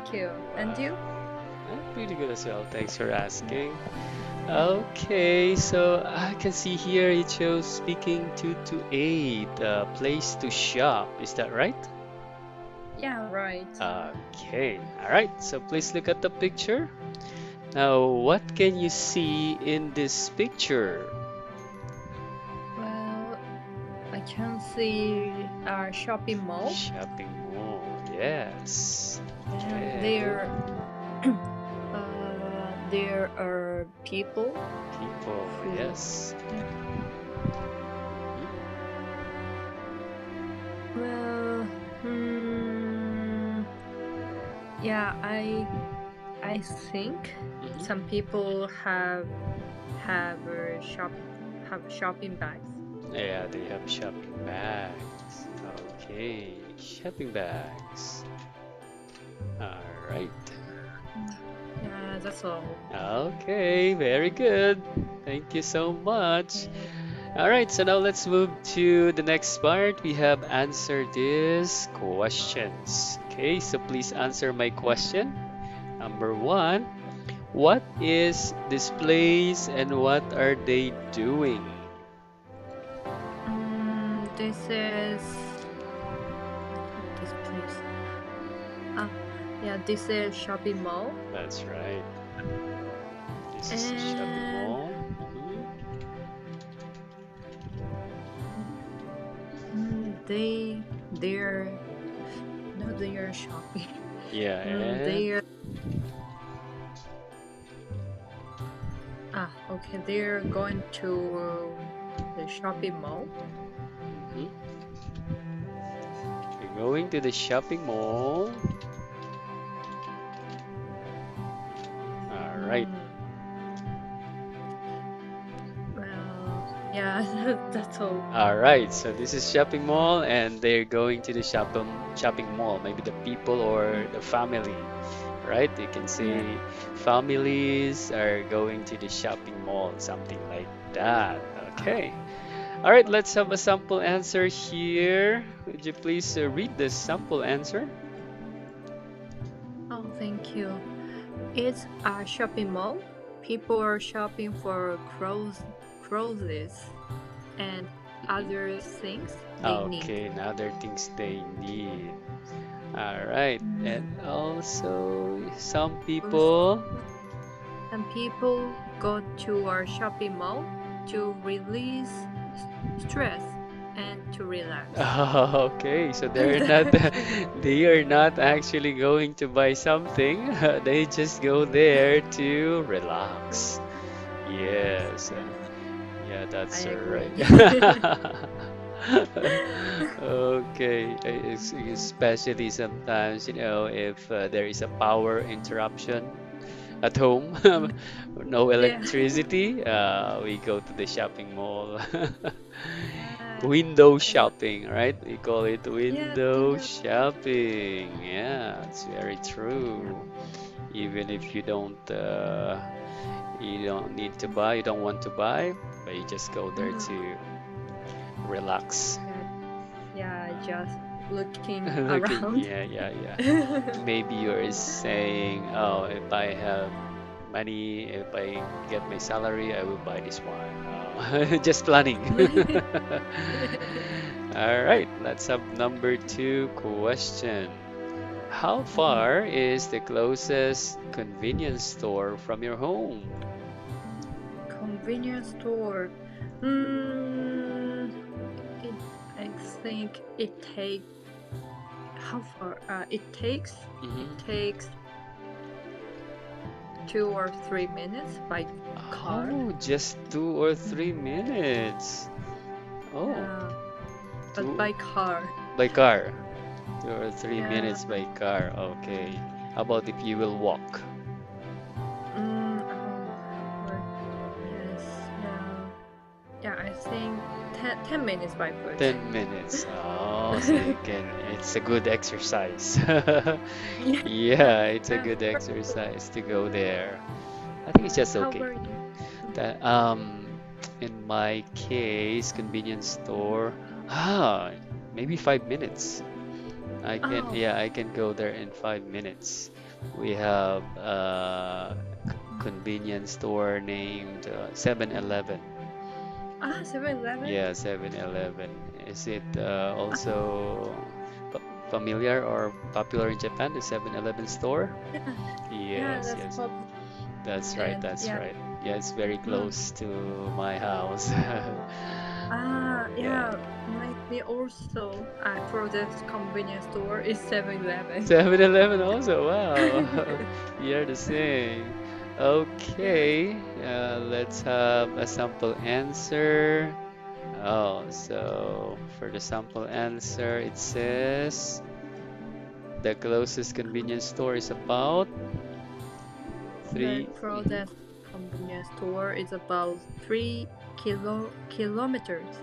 thank you. And you? Wow. I'm pretty good as well. Thanks for asking. Okay, so I can see here it shows speaking 2 to 8, place to shop. Is that right? Yeah, right. Okay, all right. So please look at the picture. Now, what can you see in this picture? Well, I can see our shopping mall. Shopping mall. Yes. And Okay. there are people People. who, Yes. yeah. Mhm. Well, yeah, I think Mhm. some people have shopping bags. Yeah, they have shopping bags. Okay, shopping bags. All right. Yeah, that's all. Okay, very good. Thank you so much. Okay. All right, so now let's move to the next part. We have answered these questions. Okay, so please answer my question. Number one, what is this place and what are they doing? This is this place. Ah, yeah, this is shopping mall, That's right. This is the shopping and mall. Mhm. they're no, they are shopping. Yeah, Mm, and they're okay. They're going to the shopping mall. mhm. We're going to the shopping mall. All right. Mm, well, yeah, that's all. All right. So this is shopping mall, and they're going to the shopping mall. Maybe the people or the family, right? You can Yeah. say families are going to the shopping mall, something like that. Okay. All right. Let's have a sample answer here. Would you please read the sample answer? Oh, thank you. It's a shopping mall. People are shopping for clothes, and Mhm. other things they need. Okay, now there are things they need. All right. And also, some Also, people. some people go to our shopping mall to release stress and to relax. Okay, so they're not they are not actually going to buy something. They just go there to relax. Yes. Yes, Yeah, I that's agree. right. Okay, especially sometimes, if there is a power interruption at home, no Yeah. electricity, we go to the shopping mall. Yeah. Window Uh, shopping, right? We call it yeah, window window. shopping. Yeah, it's very Yeah. true. Even if you don't need to buy, you don't want to buy, but you just go there Mm, to relax. yeah. Yeah, just looking Looking, around. yeah, yeah, yeah. Maybe you're saying, oh, if I have money, if I get my salary, I will buy this one. Oh, just planning. All right, let's have number two question. How far is the closest convenience store from your home? Convenience store. Mm, it, I think it take how far? It Hmm. takes 2 or 3 minutes by car. Oh, just 2 or 3 minutes. Oh, Yeah, but two by car. by car. 2 or 3 Yeah. minutes by car. Okay. How about if you will walk? Oh, or yes. Yeah. Yeah. I think 10 minutes by foot. 10 minutes. Oh, so it's a good exercise. Yeah. Yeah, it's a good How exercise to go there. I think it's just how okay. about you? That in my case, convenience store, maybe 5 minutes. Oh, I can go there in 5 minutes. We have a convenience store named 7-Eleven. Ah, 7-Eleven. Yeah, 7-Eleven. Is it Ah, also familiar or popular in Japan, the 7-Eleven store? yeah, yeah, Yes, that's yes. popular. That's right, And that's yeah, right. Yeah, it's very mm, close to my house. Yeah. yeah, me also. For this convenience store is 7-Eleven. 7-Eleven also. Wow. You're the same. Yes. Okay, let's have a sample answer. Oh, so for the sample answer, it says the closest convenience store is about The three. closest convenience store is about 3 kilometers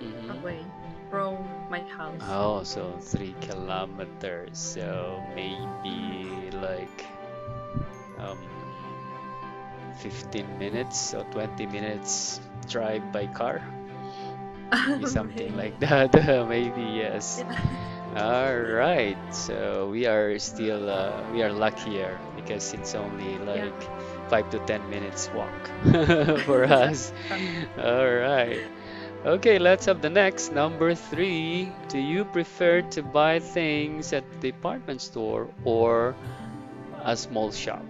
Mm-hmm. away from my house. Oh, so 3 kilometers. So Mm. maybe like um 15 minutes or 20 minutes drive by car. Maybe something Maybe. like that. Maybe yes. Yeah. All right. So we are luckier because it's only Yeah. like 5 to 10 minutes walk for us. All right. Okay, let's have the next number three. Do you prefer to buy things at the department store or a small shop?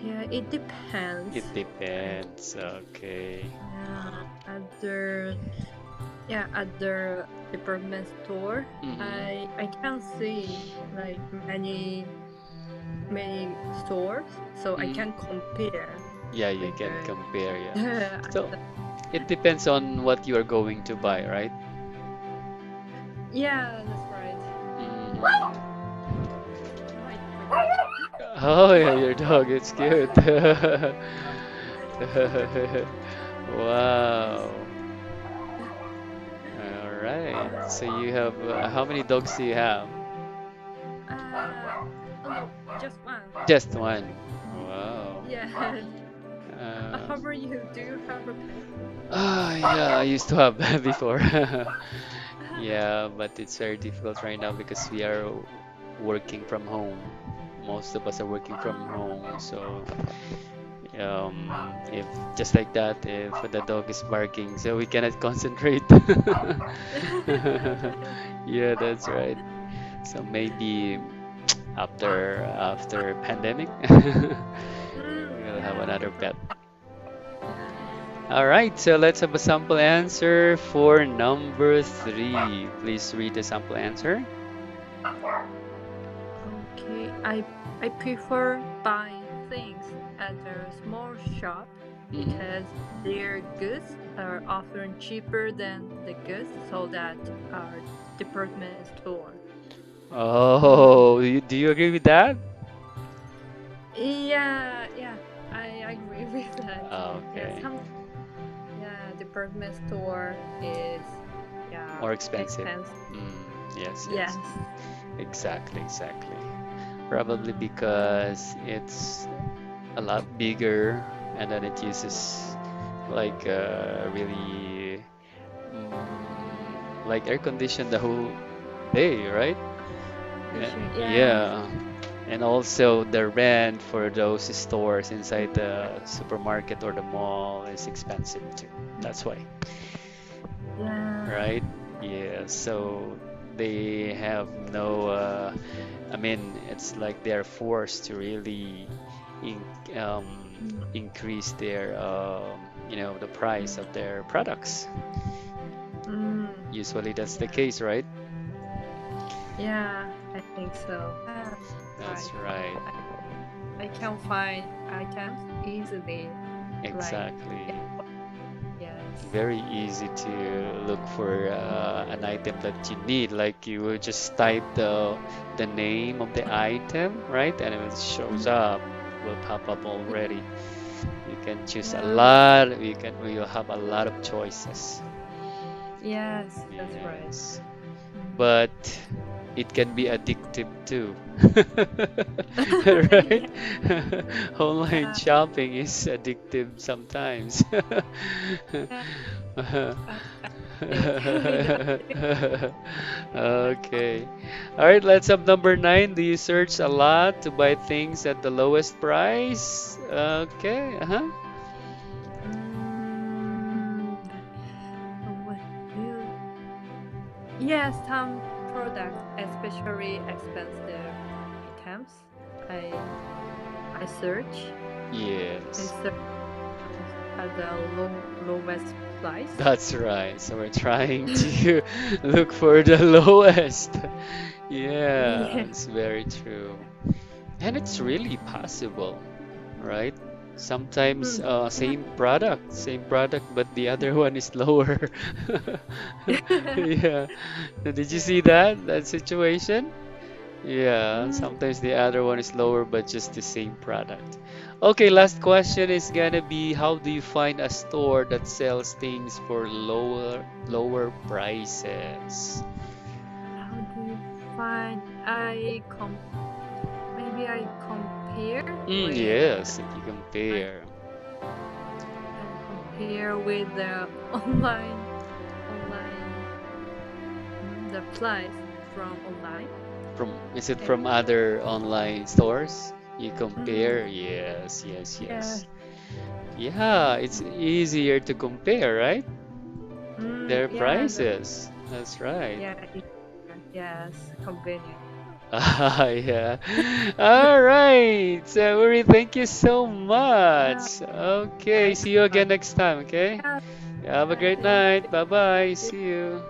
Yeah, it depends. It I depends. Okay. Yeah, at the department store, Mm-hmm. I can see like many stores, so I Mm-hmm. can compare Yeah, you with can compare, yeah. the. So it depends on what you are going to buy, right? Yeah, that's right. Mm-hmm. My dog. Oh, yeah, your dog, it's cute. Yes. Wow. All right. So you have how many dogs do you have? Oh no, just one. Just one. Wow. Yes. Uh, How about you? Do you have a pet? yeah, I used to have before. Yeah, but it's very difficult right now because we are working from home. Most of us are working from home, so if just like that, if the dog is barking, so we cannot concentrate. Yeah, that's right. So maybe after pandemic, we'll have Yeah. another pet. Yeah. All right, so let's have a sample answer for number three. Please read the sample answer. Okay. I prefer buying things at a small shop Hmm. because their goods are often cheaper than the goods sold at our department store. Mm. Oh, do you agree with that? Yeah, yeah, I agree with that. Yeah, Okay, yeah, department store is yeah more expensive. expensive. Yes, yes, Yes. exactly, exactly. Probably Mm. because it's a lot bigger and then it uses like really like air condition the whole day, right? Yeah. Yeah. And also the rent for those stores inside the supermarket or the mall is expensive too. That's why, Yeah. right? Yeah. So they have no, I mean, it's like they're forced to really in, increase their, the price of their products. Mm. Usually that's the case, right? Yeah, I think so. That's Right. right. I can find items easily. Like yeah, Exactly. yes. Very easy to look for an item that you need. Like you will just type the name of the item, right? And it shows up, will pop up already. You can choose a Yeah. lot. You'll have a lot of choices. Yes, that's right. Yes. Mm. But it can be addictive too. Right? Yeah. Online Yeah. shopping is addictive sometimes. Yeah. I, We don't do. Okay. All right, let's have number nine. Do you search a lot to buy things at the lowest price? Okay. Uh-huh. Mm, what do? Yes, some products, especially expensive items. I I search. I Yes. search at the lowest price. That's right. So we're trying to look for the lowest. Yeah, Yeah. it's very true. And it's really possible, right? Sometimes Mm, same product, but the other one is lower. yeah. Yeah. Did you Yeah. see that situation? Yeah, Mm, sometimes the other one is lower, but just the same product. Okay, last question is gonna be how do you find a store that sells things for lower prices? how do you find? Maybe I compare with Yes, if you I compare I compare with the online the price from online. is it And from other online stores? You mm, compare? Yes, yes, yeah. yes. Yeah, it's easier to compare, right? Their Yeah. prices. That's right. Yeah. Yes. Convenient. Ah, yeah. All right. So, Uri, thank you so Yeah. much. Okay, Thanks see you for again next time, okay? yeah. Have a Yeah. great See you. night. Bye bye. See you.